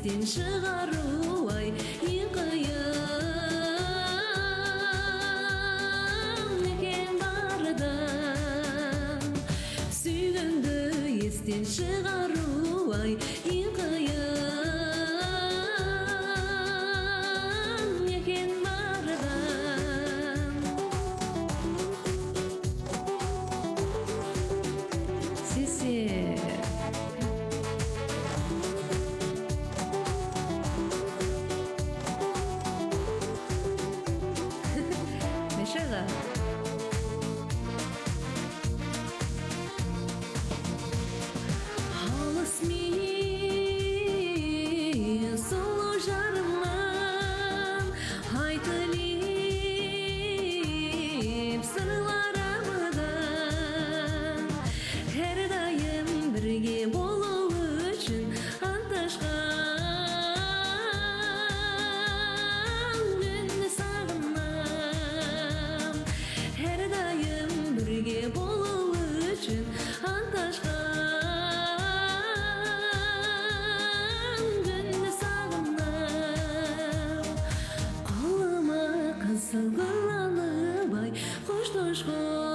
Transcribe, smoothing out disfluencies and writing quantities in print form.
естен шығару ай ең қиын екен барда сүйгенді естен шығару ай ең қиын екен барда сесер Нешеға? Алыс мен сұлу жарымнан айтылып сырларымдан әрдайым бірге болу үшін анташқан үнді сағынам әрдайым бірге болу үшін анташқан үнді сағынам қолыма қызыл гүл алып ай қоштасқан